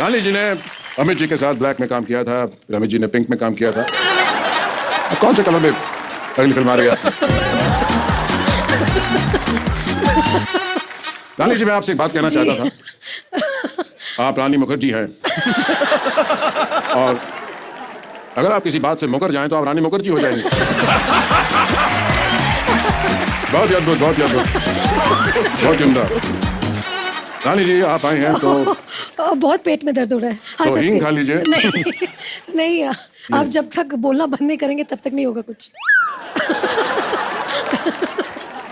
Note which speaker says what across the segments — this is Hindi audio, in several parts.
Speaker 1: रानी जी ने अमित जी के साथ ब्लैक में काम किया था, फिर अमित जी ने पिंक में काम किया था। अब कौन से कलर में अगली फिल्म आ रही है? रानी जी, मैं आपसे एक बात कहना चाहता था। आप रानी मुखर्जी हैं और अगर आप किसी बात से मुकर जाएं तो आप रानी मुखर्जी हो जाएंगे। बहुत ही अद्भुत, बहुत ही अद्भुत, बहुत उम्दा। रानी जी, आप आए हैं तो
Speaker 2: बहुत पेट में दर्द हो रहा है।
Speaker 1: तो हींग खा लीजिए।
Speaker 2: नहीं नहीं, आप जब तक बोलना बंद नहीं करेंगे तब तक नहीं होगा कुछ।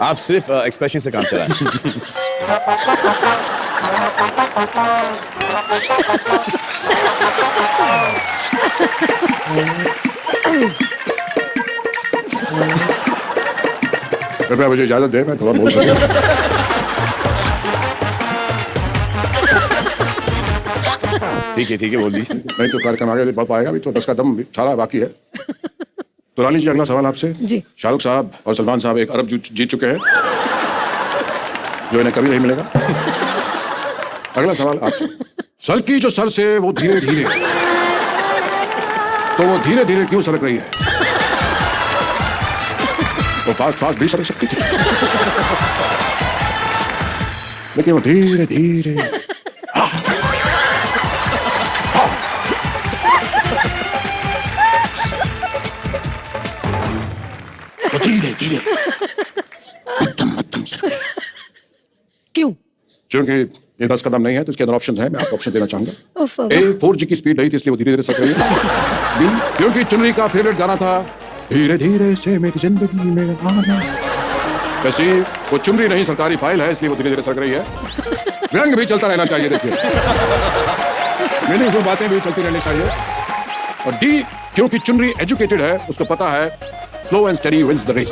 Speaker 3: आप सिर्फ एक्सप्रेशन से काम चलाएं।
Speaker 1: कृपया मुझे इजाजत दे, मैं थोड़ा बोल सकता हूं।
Speaker 3: ठीक है, बोल दीजिए।
Speaker 1: नहीं तो कार्यक्रम आगे बढ़ पाएगा, अभी तो 10 का दम भी सारा बाकी है। तो रानी जी, अगला सवाल आपसे।
Speaker 2: जी।
Speaker 1: शाहरुख साहब और सलमान साहब 1 अरब जीत चुके हैं, जो इन्हें कभी नहीं मिलेगा। अगला सवाल आपसे। सर की जो सर से वो धीरे धीरे, तो वो धीरे धीरे क्यों सरक रही है? वो फास्ट भी सरक सकती थी, लेकिन वो धीरे धीरे। धीरे धीरे मध्यम सरक रही है।
Speaker 2: क्यों?
Speaker 1: क्योंकि ये 10 कदम नहीं है तो इसके अंदर ऑप्शन है, मैं आपको ऑप्शन देना चाहूंगा।
Speaker 2: उफ,
Speaker 1: ए, 4G की स्पीड रही थी इसलिए वो धीरे धीरे सरक रही है। बी, क्योंकि चुनरी का फेवरेट गाना था धीरे धीरे से मेरी जिंदगी में आना। वैसे वो चुनरी नहीं, सरकारी फाइल है, इसलिए वो धीरे धीरे सरक रही है। व्यंग भी चलता रहना चाहिए, देखिए, मीनिंगफुल बातें भी चलती रहनी चाहिए। और डी, क्योंकि चुनरी एजुकेटेड है, उसको पता है slow and steady wins the race.